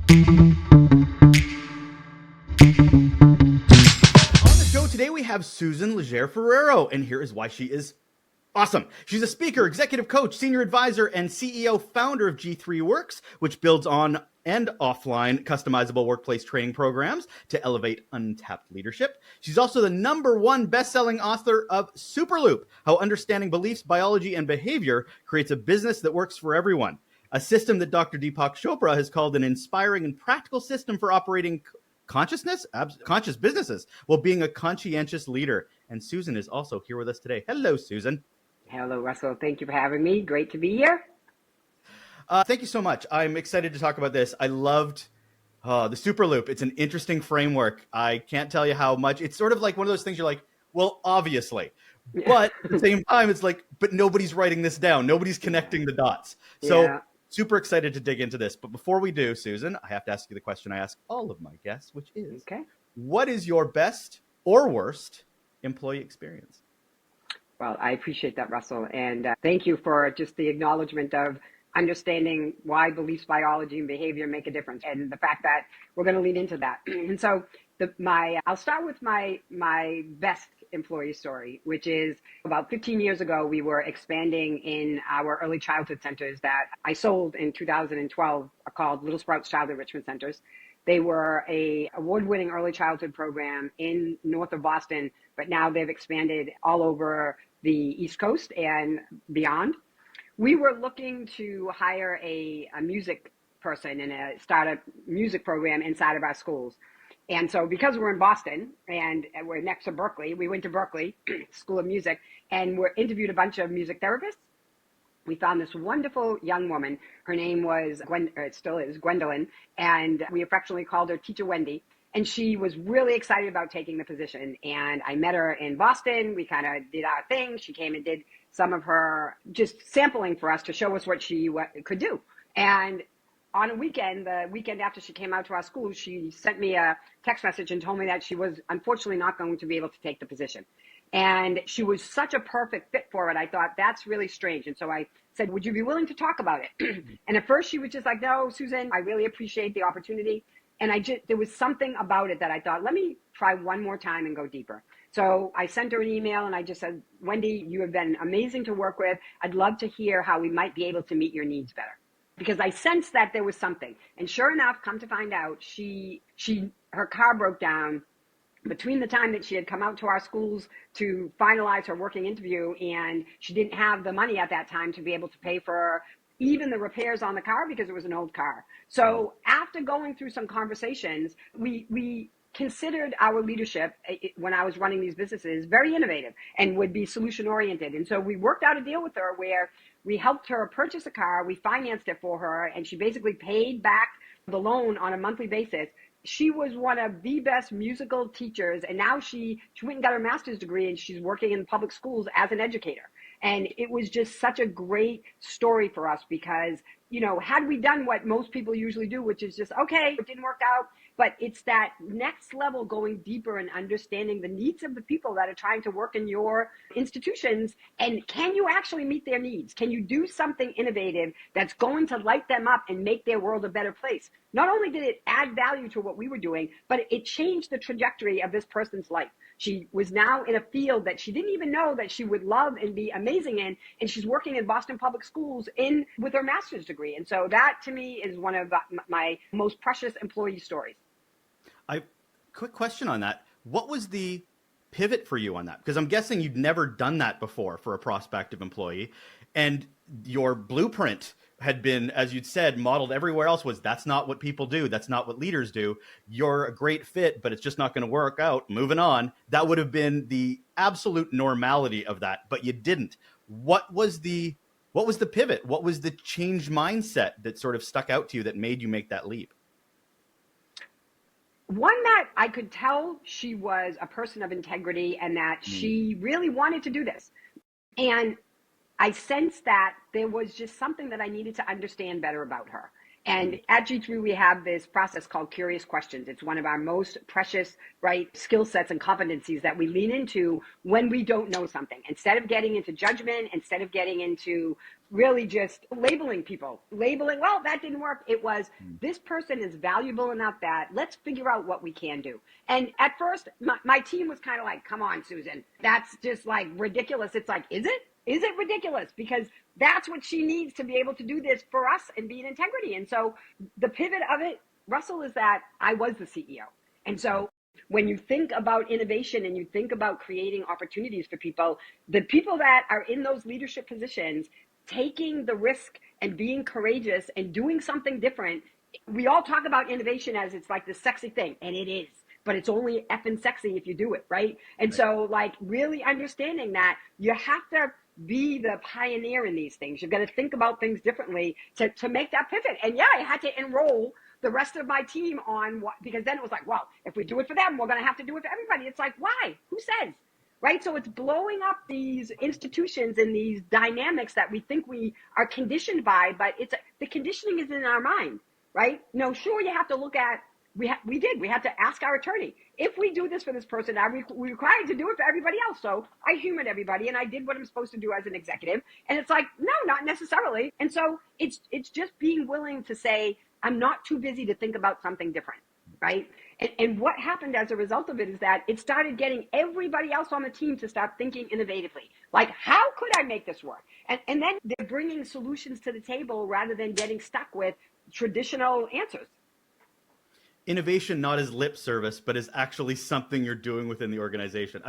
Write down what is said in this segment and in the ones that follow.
On the show today, we have Susan Leger Ferraro, and here is why she is awesome. She's a speaker, executive coach, senior advisor, and CEO founder of G3 Works, which builds on and offline customizable workplace training programs to elevate untapped leadership. She's also the #1 best-selling author of Superloop, How Understanding Beliefs, Biology, and Behavior Creates a Business That Works for Everyone, a system that Dr. Deepak Chopra has called an inspiring and practical system for operating conscious businesses while being a conscientious leader. And Susan is also here with us today. Hello, Susan. Hello, Russell. Thank you for having me. Great to be here. Thank you so much. I'm excited to talk about this. I loved the Superloop. It's an interesting framework. I can't tell you how much. It's sort of like one of those things you're like, well, obviously. But at the same time, it's like, but nobody's writing this down. Nobody's connecting the dots. So super excited to dig into this. But before we do, Susan, I have to ask you the question I ask all of my guests, which is, what is your best or worst employee experience? Well, I appreciate that, Russell. And thank you for just the acknowledgement of understanding why beliefs, biology, and behavior make a difference, and the fact that we're going to lead into that. And so I'll start with my best employee story, which is about 15 years ago, we were expanding in our early childhood centers that I sold in 2012 called Little Sprouts Child Enrichment Centers. They were a award-winning early childhood program in north of Boston, but now they've expanded all over the East Coast and beyond. We were looking to hire a music person and start a music program inside of our schools. And so because we're in Boston and we're next to Berkeley, we went to Berkeley School of Music and we interviewed a bunch of music therapists. We found this wonderful young woman. Her name was it still is Gwendolyn, and we affectionately called her Teacher Wendy. And she was really excited about taking the position. And I met her in Boston. We kind of did our thing. She came and did some of her just sampling for us to show us what she could do. And on a weekend, the weekend after she came out to our school, she sent me a text message and told me that she was unfortunately not going to be able to take the position. And she was such a perfect fit for it. I thought, that's really strange. And so I said, would you be willing to talk about it? And at first she was just like, no, Susan, I really appreciate the opportunity. And there was something about it that I thought, let me try one more time and go deeper. So I sent her an email and I just said, Wendy, you have been amazing to work with. I'd love to hear how we might be able to meet your needs better. Because I sensed that there was something. And sure enough, come to find out, her car broke down between the time that she had come out to our schools to finalize her working interview, and she didn't have the money at that time to be able to pay for even the repairs on the car because it was an old car. So after going through some conversations, we considered our leadership when I was running these businesses very innovative and would be solution oriented. And so we worked out a deal with her where we helped her purchase a car, we financed it for her, and she basically paid back the loan on a monthly basis. She was one of the best musical teachers, and now she went and got her master's degree, and she's working in public schools as an educator. And it was just such a great story for us because, had we done what most people usually do, which is just, okay, it didn't work out, but it's that next level going deeper and understanding the needs of the people that are trying to work in your institutions. And can you actually meet their needs? Can you do something innovative that's going to light them up and make their world a better place? Not only did it add value to what we were doing, but it changed the trajectory of this person's life. She was now in a field that she didn't even know that she would love and be amazing in, and she's working in Boston Public Schools with her master's degree. And so that, to me, is one of my most precious employee stories. Quick question on that. What was the pivot for you on that? Because I'm guessing you'd never done that before for a prospective employee, and your blueprint had been, as you'd said, modeled everywhere else was, that's not what people do. That's not what leaders do. You're a great fit, but it's just not going to work out. Moving on. That would have been the absolute normality of that, but you didn't. What was the pivot? What was the change mindset that sort of stuck out to you that made you make that leap? One that I could tell she was a person of integrity and that she really wanted to do this. And I sensed that there was just something that I needed to understand better about her. And at G3, we have this process called curious questions. It's one of our most precious, right, skill sets and competencies that we lean into when we don't know something. Instead of getting into judgment, instead of getting into really just labeling people, well, that didn't work. It was, this person is valuable enough that let's figure out what we can do. And at first, my team was kind of like, come on, Susan, that's just like ridiculous. It's like, is it? Is it ridiculous? Because that's what she needs to be able to do this for us and be in integrity. And so the pivot of it, Russell, is that I was the CEO. And so when you think about innovation and you think about creating opportunities for people, the people that are in those leadership positions, taking the risk and being courageous and doing something different, we all talk about innovation as it's like this sexy thing, and it is. But it's only effing sexy if you do it, right? And so, like, really understanding that you have to be the pioneer in these things. You've got to think about things differently to make that pivot. And yeah, I had to enroll the rest of my team on what, because then it was like, well, if we do it for them, we're going to have to do it for everybody. It's like, why? Who says? Right? So it's blowing up these institutions and these dynamics that we think we are conditioned by, but the conditioning is in our mind, right? No, sure, you have to look at, we had to ask our attorney, if we do this for this person, are we required to do it for everybody else? So I humored everybody and I did what I'm supposed to do as an executive. And it's like, no, not necessarily. And so it's just being willing to say, I'm not too busy to think about something different, right? And what happened as a result of it is that it started getting everybody else on the team to start thinking innovatively. Like, how could I make this work? And then they're bringing solutions to the table rather than getting stuck with traditional answers. Innovation not as lip service, but as actually something you're doing within the organization.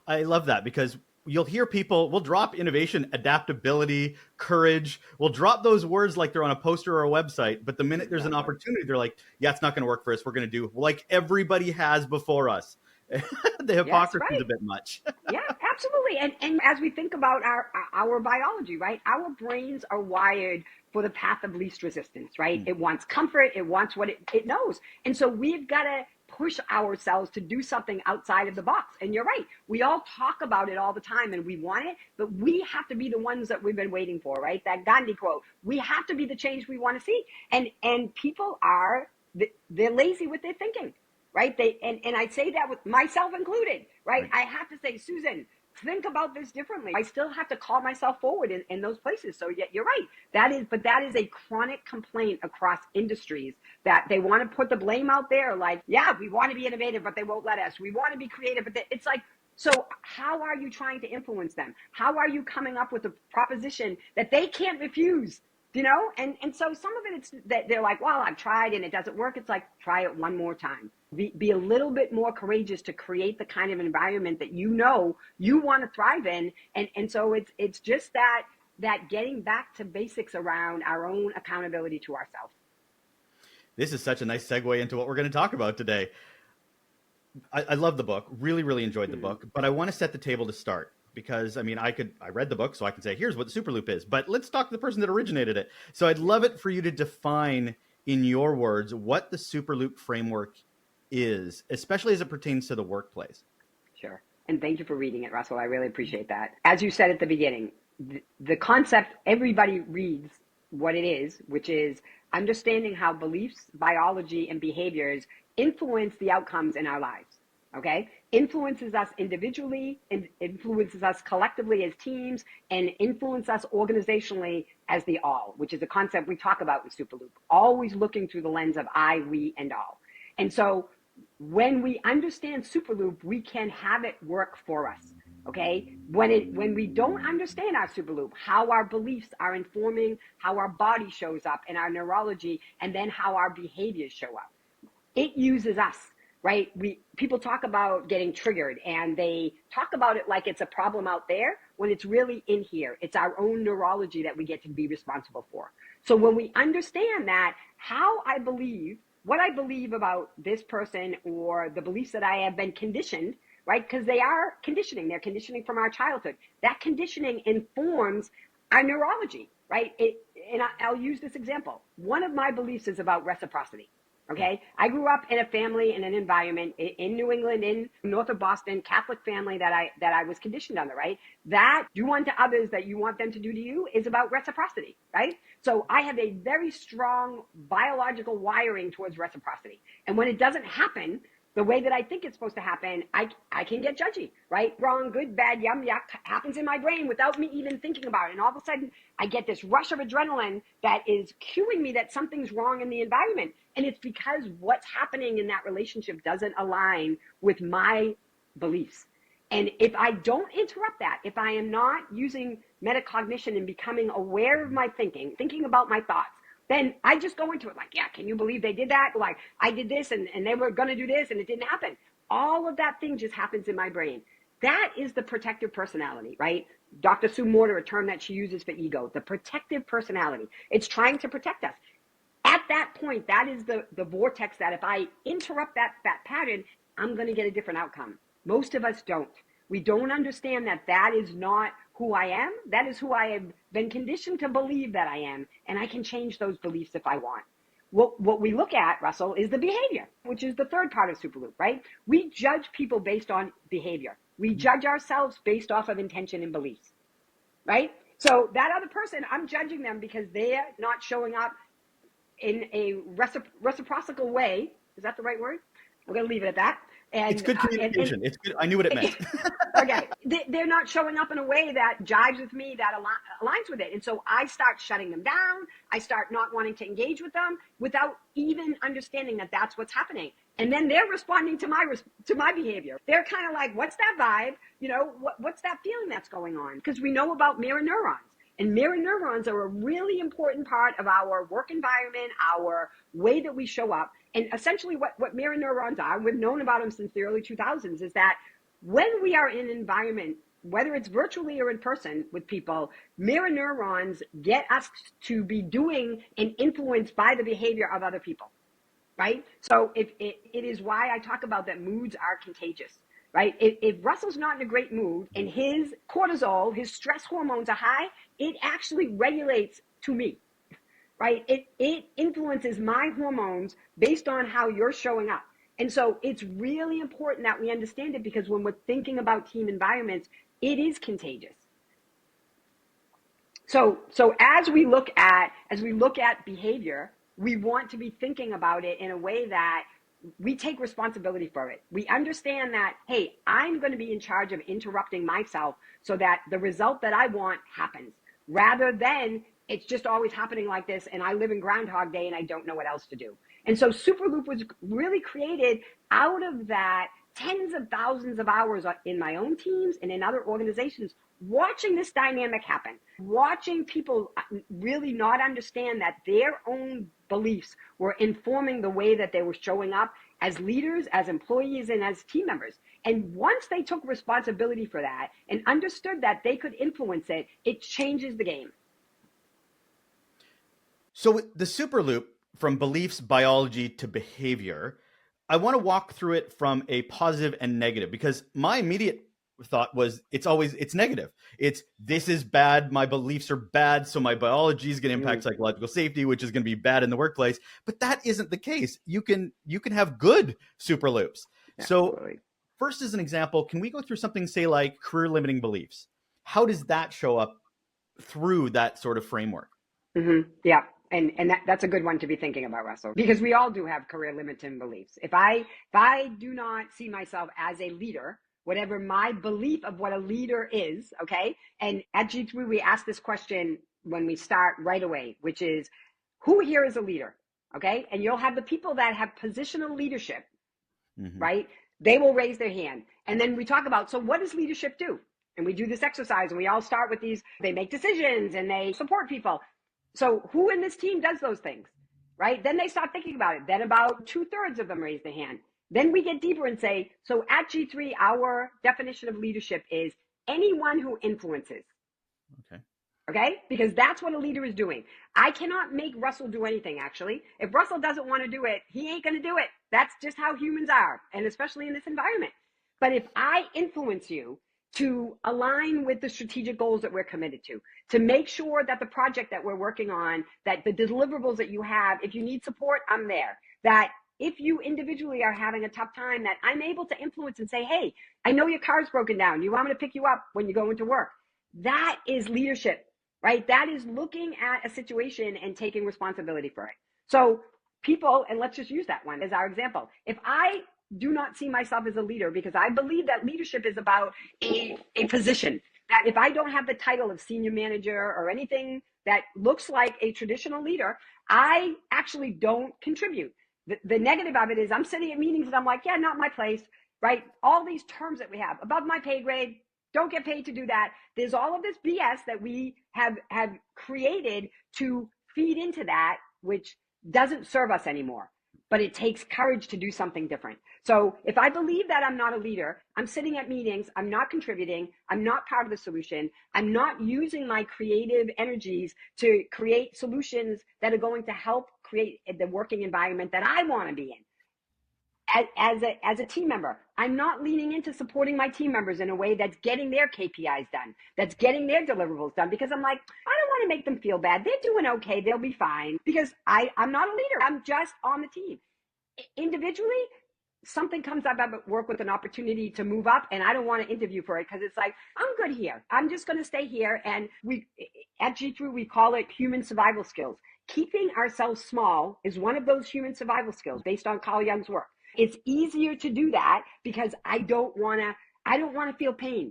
I love that, because you'll hear people, we'll drop innovation, adaptability, courage. We'll drop those words like they're on a poster or a website. But the minute there's an opportunity, they're like, yeah, it's not going to work for us. We're going to do like everybody has before us. The hypocrisy is a bit much. Yeah, absolutely. And as we think about our biology, right? Our brains are wired for the path of least resistance, right? It wants comfort. It wants what it knows. And so we've got to push ourselves to do something outside of the box. And you're right. We all talk about it all the time and we want it, but we have to be the ones that we've been waiting for, right? That Gandhi quote, we have to be the change we want to see. And people they're lazy with their thinking. Right? And I say that with myself included, right? I have to say, Susan, think about this differently. I still have to call myself forward in those places. So yeah, you're right. That is a chronic complaint across industries, that they want to put the blame out there. Like, yeah, we want to be innovative, but they won't let us. We want to be creative, but it's like, so how are you trying to influence them? How are you coming up with a proposition that they can't refuse? You know, and so some of it's that they're like, well, I've tried and it doesn't work. It's like, try it one more time. Be a little bit more courageous to create the kind of environment that you know you want to thrive in. And so it's just that getting back to basics around our own accountability to ourselves. This is such a nice segue into what we're going to talk about today. I love the book, really, really enjoyed the book, but I want to set the table to start. Because, I mean, I read the book, so I can say, here's what the Superloop is. But let's talk to the person that originated it. So I'd love it for you to define, in your words, what the Superloop framework is, especially as it pertains to the workplace. Sure. And thank you for reading it, Russell. I really appreciate that. As you said at the beginning, the concept, everybody reads what it is, which is understanding how beliefs, biology, and behaviors influence the outcomes in our lives. Okay, influences us individually, and influences us collectively as teams, and influence us organizationally as the all, which is a concept we talk about in Superloop, always looking through the lens of I, we, and all. And so when we understand Superloop, we can have it work for us. Okay, when we don't understand our Superloop, how our beliefs are informing how our body shows up and our neurology, and then how our behaviors show up, it uses us. Right? People talk about getting triggered, and they talk about it like it's a problem out there when it's really in here. It's our own neurology that we get to be responsible for. So when we understand that, what I believe about this person, or the beliefs that I have been conditioned, right? Because they are conditioning. They're conditioning from our childhood. That conditioning informs our neurology, right? And I'll use this example. One of my beliefs is about reciprocity. Okay, I grew up in a family, in an environment in New England, in north of Boston, Catholic family that I was conditioned under, right? That do unto others that you want them to do to you is about reciprocity, right? So I have a very strong biological wiring towards reciprocity. And when it doesn't happen the way that I think it's supposed to happen, I can get judgy, right? Wrong, good, bad, yum, yuck happens in my brain without me even thinking about it. And all of a sudden, I get this rush of adrenaline that is cueing me that something's wrong in the environment. And it's because what's happening in that relationship doesn't align with my beliefs. And if I don't interrupt that, if I am not using metacognition and becoming aware of my thinking about my thoughts, then I just go into it like, yeah, can you believe they did that? Like, I did this and they were going to do this and it didn't happen. All of that thing just happens in my brain. That is the protective personality, right? Dr. Sue Morter, a term that she uses for ego, the protective personality. It's trying to protect us. At that point, that is the vortex that if I interrupt that pattern, I'm going to get a different outcome. Most of us don't. We don't understand that that is not who I am. That is who I have been conditioned to believe that I am, and I can change those beliefs if I want. What we look at, Russell, is the behavior, which is the third part of Superloop, right? We judge people based on behavior. We judge ourselves based off of intention and beliefs, right? So that other person, I'm judging them because they're not showing up in a reciprocal way. Is that the right word? We're going to leave it at that. And it's good communication. It's good. I knew what it meant. Okay. They're not showing up in a way that jives with me, that aligns with it. And so I start shutting them down. I start not wanting to engage with them without even understanding that that's what's happening. And then they're responding to my behavior. They're kind of like, what's that vibe? You know, what's that feeling that's going on? Because we know about mirror neurons. And mirror neurons are a really important part of our work environment, our way that we show up. And essentially what mirror neurons are, we've known about them since the early 2000s, is that when we are in an environment, whether it's virtually or in person with people, mirror neurons get us to be doing and influenced by the behavior of other people, right? So it is why I talk about that moods are contagious. Right? If Russell's not in a great mood and his cortisol, his stress hormones are high, it actually regulates to me, right? It influences my hormones based on how you're showing up. And so it's really important that we understand it, because when we're thinking about team environments, it is contagious. So as we look at behavior, we want to be thinking about it in a way that we take responsibility for it. We understand that, hey, I'm going to be in charge of interrupting myself so that the result that I want happens, rather than it's just always happening like this and I live in Groundhog Day and I don't know what else to do. And so Superloop was really created out of that tens of thousands of hours in my own teams and in other organizations, watching this dynamic happen, watching people really not understand that their own beliefs were informing the way that they were showing up as leaders, as employees, and as team members. And once they took responsibility for that and understood that they could influence it, it changes the game. So the Superloop, from beliefs, biology to behavior, I want to walk through it from a positive and negative, because my immediate thought was it's negative. It's, this is bad. My beliefs are bad. So my biology is going to impact psychological safety, which is going to be bad in the workplace. But that isn't the case. You can have good Superloops. Absolutely. So first, as an example, can we go through something, say, like career limiting beliefs? How does that show up through that sort of framework? Mm-hmm. Yeah. And that's a good one to be thinking about, Russell, because we all do have career limiting beliefs. If I do not see myself as a leader, whatever my belief of what a leader is, okay? And at G3, we ask this question when we start right away, which is, who here is a leader, okay? And you'll have the people that have positional leadership, right? They will raise their hand. And then we talk about, so what does leadership do? And we do this exercise, and we all start with these, they make decisions and they support people. So who in this team does those things, right? Then they start thinking about it. Then about 2/3 of them raise their hand. Then we get deeper and say, so at G3, our definition of leadership is anyone who influences. Okay? Because that's what a leader is doing. I cannot make Russell do anything, actually. If Russell doesn't want to do it, he ain't going to do it. That's just how humans are, and especially in this environment. But if I influence you to align with the strategic goals that we're committed to make sure that the project that we're working on, that the deliverables that you have, if you need support, I'm there. That if you individually are having a tough time, that I'm able to influence and say, hey, I know your car's broken down. You want me to pick you up when you go into work? That is leadership. right? That is looking at a situation and taking responsibility for it. So people, and let's just use that one as our example. If I do not see myself as a leader because I believe that leadership is about a position, that if I don't have the title of senior manager or anything that looks like a traditional leader, I actually don't contribute. The negative of it is I'm sitting at meetings and I'm like, yeah, not my place, right? All these terms that we have above my pay grade, don't get paid to do that. There's all of this BS that we have created to feed into that, which doesn't serve us anymore. But it takes courage to do something different. So if I believe that I'm not a leader, I'm sitting at meetings, I'm not contributing, I'm not part of the solution, I'm not using my creative energies to create solutions that are going to help create the working environment that I want to be in. As a team member, I'm not leaning into supporting my team members in a way that's getting their KPIs done, that's getting their deliverables done, because I'm like, I don't want to make them feel bad. They're doing okay. They'll be fine, because I'm not a leader. I'm just on the team. Individually, something comes up at work with an opportunity to move up, and I don't want to interview for it because it's like, I'm good here. I'm just going to stay here. And we at G3, we call it human survival skills. Keeping ourselves small is one of those human survival skills based on Carl Jung's work. It's easier to do that because I don't want to feel pain,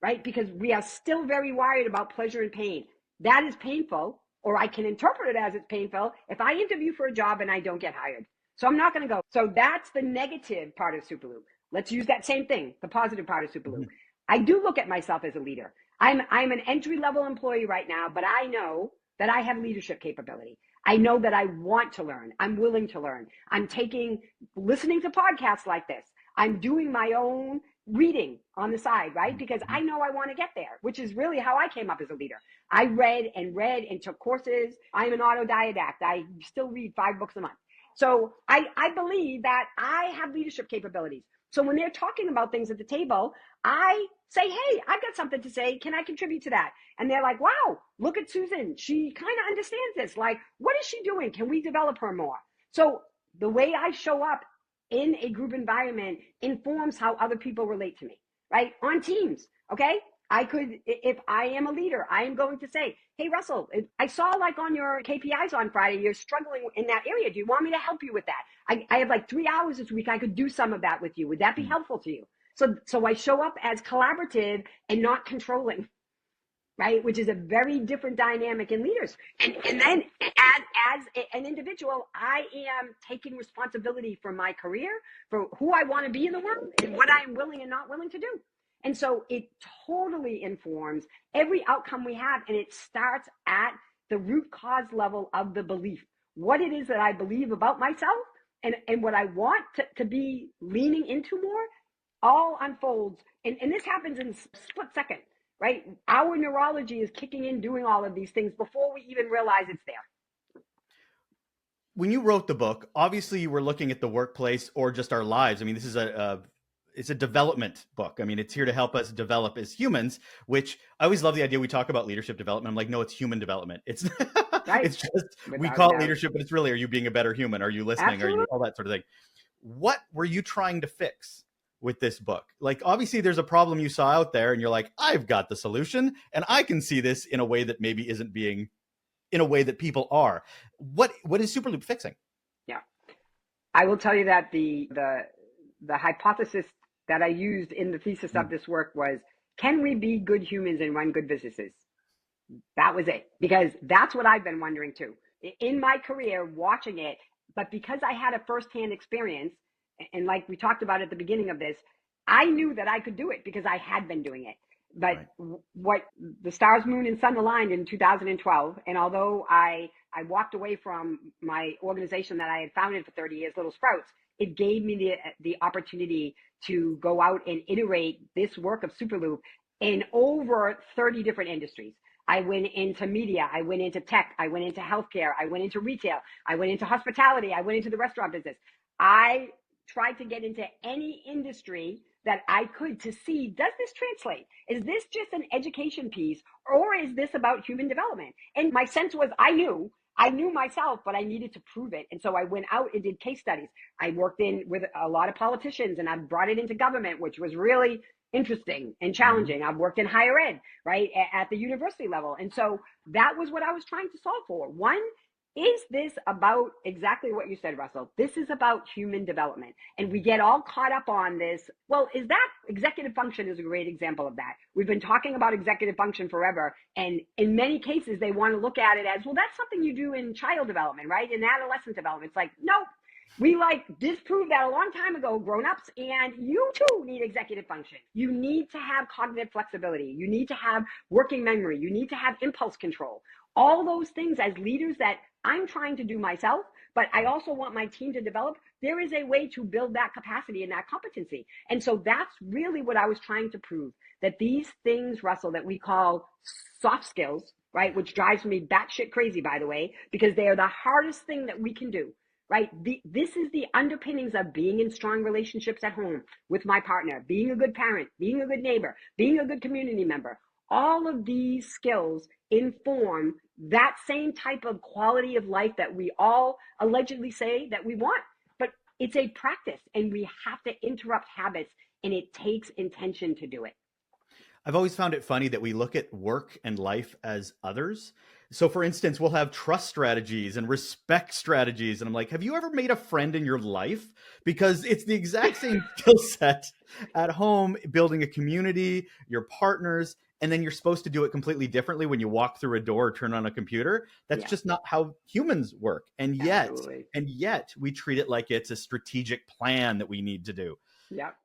right? Because we are still very wired about pleasure and pain. That is painful, or I can interpret it as it's painful if I interview for a job and I don't get hired. So I'm not going to go. So that's the negative part of Superloop. Let's use that same thing, the positive part of Superloop. Mm-hmm. I do look at myself as a leader. I'm an entry-level employee right now, but I know that I have leadership capability. I know that I want to learn. I'm willing to learn. I'm listening to podcasts like this. I'm doing my own reading on the side, right? Because I know I want to get there, which is really how I came up as a leader. I read and took courses. I'm an autodidact. I still read 5 books a month. So I believe that I have leadership capabilities. So when they're talking about things at the table, I say, hey, I've got something to say. Can I contribute to that? And they're like, wow, look at Susan. She kind of understands this. Like, what is she doing? Can we develop her more? So the way I show up in a group environment informs how other people relate to me, right? On teams, okay? If I am a leader, I am going to say, hey, Russell, I saw like on your KPIs on Friday, you're struggling in that area. Do you want me to help you with that? I have like 3 hours this week. I could do some of that with you. Would that be helpful to you? So I show up as collaborative and not controlling, right? Which is a very different dynamic in leaders. And then as an individual, I am taking responsibility for my career, for who I want to be in the world, and what I'm willing and not willing to do. And so it totally informs every outcome we have. And it starts at the root cause level of the belief, what it is that I believe about myself and what I want to be leaning into more, all unfolds. And this happens in a split second, right? Our neurology is kicking in, doing all of these things before we even realize it's there. When you wrote the book, obviously you were looking at the workplace or just our lives. I mean, this is it's a development book. I mean, it's here to help us develop as humans, which I always love the idea. We talk about leadership development. I'm like, no, it's human development. It's right. It's just, we call it leadership, but it's really, are you being a better human? Are you listening? Absolutely. Are you all that sort of thing? What were you trying to fix with this book? Like, obviously there's a problem you saw out there and you're like, I've got the solution and I can see this in a way that maybe isn't being in a way that people are. What is Superloop fixing? Yeah. I will tell you that the hypothesis that I used in the thesis of this work was, can we be good humans and run good businesses? That was it, because that's what I've been wondering too in my career, watching it. But because I had a firsthand experience, and like we talked about at the beginning of this, I knew that I could do it because I had been doing it. But what the stars, moon, and sun aligned in 2012, and although I walked away from my organization that I had founded for 30 years, Little Sprouts, it gave me the opportunity to go out and iterate this work of Superloop in over 30 different industries. I went into media, I went into tech, I went into healthcare, I went into retail, I went into hospitality, I went into the restaurant business. I tried to get into any industry that I could to see, does this translate? Is this just an education piece, or is this about human development? And my sense was I knew myself, but I needed to prove it. And so I went out and did case studies. I worked with a lot of politicians, and I brought it into government, which was really interesting and challenging. I've worked in higher ed, right, at the university level. And so that was what I was trying to solve for. One, is this about exactly what you said, Russell? This is about human development. And we get all caught up on this. Well, is that executive function is a great example of that. We've been talking about executive function forever. And in many cases, they want to look at it as, well, that's something you do in child development, right? In adolescent development. It's like, nope. We disproved that a long time ago, grown-ups, and you too need executive function. You need to have cognitive flexibility. You need to have working memory. You need to have impulse control. All those things as leaders that I'm trying to do myself, but I also want my team to develop. There is a way to build that capacity and that competency. And so that's really what I was trying to prove, that these things, Russell, that we call soft skills, right, which drives me batshit crazy, by the way, because they are the hardest thing that we can do. Right? This is the underpinnings of being in strong relationships at home with my partner, being a good parent, being a good neighbor, being a good community member. All of these skills inform that same type of quality of life that we all allegedly say that we want. But it's a practice, and we have to interrupt habits, and it takes intention to do it. I've always found it funny that we look at work and life as others. So, for instance, we'll have trust strategies and respect strategies. And I'm like, have you ever made a friend in your life? Because it's the exact same skill set at home, building a community, your partners, and then you're supposed to do it completely differently when you walk through a door or turn on a computer. That's just not how humans work. And yet we treat it like it's a strategic plan that we need to do. Yep.